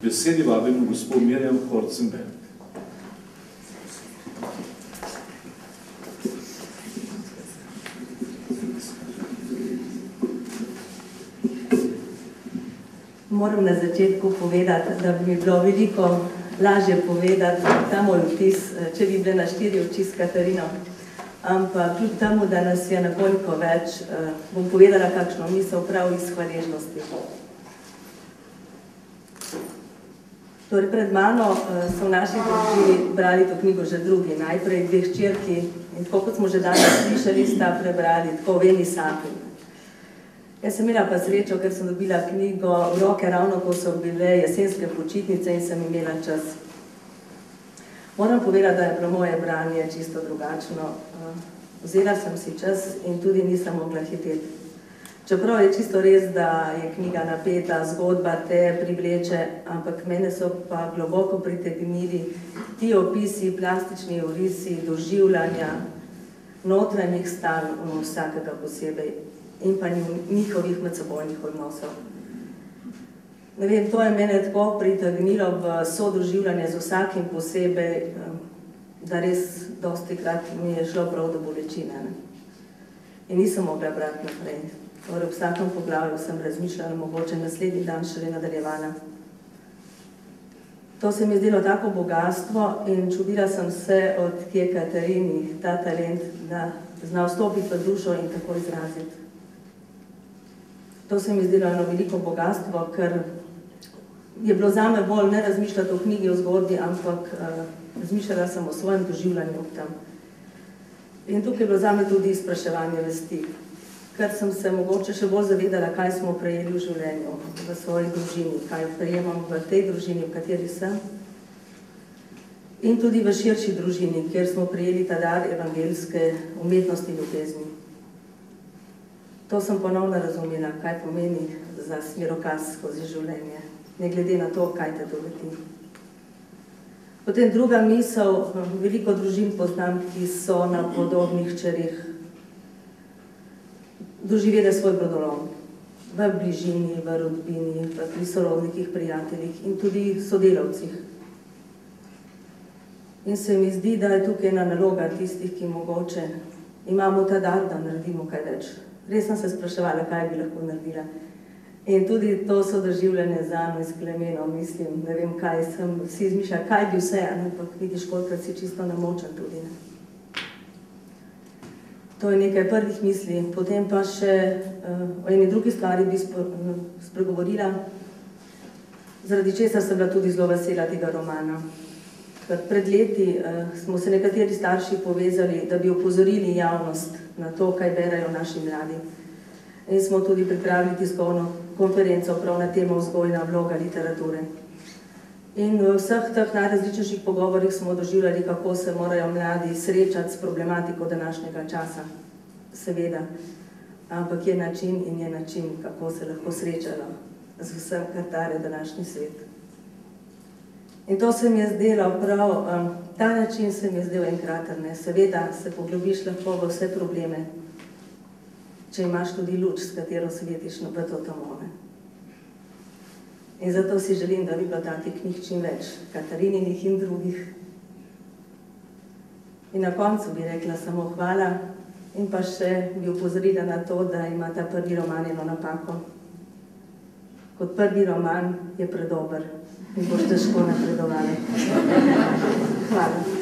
Besedi vabimo gospod Mirjam Horcenberg. Moram na začetku povedati, da bi mi bilo veliko lažje povedati ta moj vtis, če bi bile na 4 oči s Katarino. Ampak kljub temu, da nas je nekoliko več, bom povedala kakšno misel prav iz hvaležnosti. Torej, pred mano so v naši družini brali to knjigo že drugi, najprej 2 hčerki in tako kot smo že danes slišali, sta prebrali tako Veni Sapin. Jaz sem imela pa srečo, ker sem dobila knjigo v roke ravno, ko so bile jesenske počitnice in sem imela čas. Moram povedati, da je bilo moje branje čisto drugačno. Vzela sem si čas in tudi nisem mogla hiteti. Čeprav je čisto res, da je knjiga napeta, zgodba te privleče, ampak mene so pa globoko pritegnili ti opisi, plastični orisi, doživljanja, notranjih stanj vsakega posebej in pa njihovih medsebojnih odnosov. Ne vem, to je mene tako pritegnilo v sodoživljanje z vsakim posebej, da res dostikrat mi je šlo prav do bolečine. In nisem mogla brati naprej. Torej, v vsakem poglavju sem razmišljala, mogoče naslednji dan šele nadaljevala. To se mi je zdelo tako bogatstvo in čudila sem se, od kje Katarini ta talent, da zna vstopiti v dušo in tako izraziti. To se mi je zdelo eno veliko bogatstvo, ker je bilo zame bolj ne razmišljati o knjigi, o zgodbi, ampak razmišljala sem o svojem doživljanju ob tem. In tukaj je bilo zame tudi spraševanje vesti, ker sem se mogoče še bolj zavedala, kaj smo prejeli v življenju, v svoji družini, kaj prejemam v tej družini, v kateri sem. In tudi v širši družini, kjer smo prejeli ta dar evangeljske umetnosti ljubezni. To sem ponovno razumela, kaj pomeni za smerokaz skozi življenje, ne glede na to, kaj te doleti. Potem druga misel, veliko družin poznam, ki so na podobnih hčerih doživele svoj brodolom. V bližini, v rodbini, pri sorodnikih, prijateljih in tudi sodelavcih. In se mi zdi, da je tukaj ena naloga tistih, ki mogoče imamo ta dar, da naredimo kaj več. Res sem se spraševala, kaj bi lahko naredila. In tudi to so doživljanje z Ano in s Klemenom, mislim, ne vem kaj, sem si izmišljala, kaj bi vse, ampak vidiš, kolikrat si čisto namočen tudi. To je nekaj prvih misli, potem pa še o eni drugi stvari bi spregovorila, zaradi česar sem bila tudi zelo vesela tega romana. Pred leti smo se nekateri starši povezali, da bi opozorili javnost na to, kaj berajo naši mladi. In smo tudi pripravili tiskovno konferenco prav na temo vzgojna vloga literature. In v vseh teh najrazličnejših pogovorih smo doživljali, kako se morajo mladi srečati s problematiko današnjega časa. Seveda, ampak je način in je način, kako se lahko srečajo z vsem, kar tare današnji svet. In to se mi je zdelo prav, ta način se mi je zdel enkraten. Seveda se poglobiš lahko v vse probleme, če imaš tudi luč, s katero svetiš v to tamove. In zato si želim, da bi bilo takih knjig čim več, Katarininih in drugih. In na koncu bi rekla samo hvala in pa še bi opozorila na to, da ima ta prvi roman eno napako. Kot prvi roman je predober in boš težko napredovali. Hvala.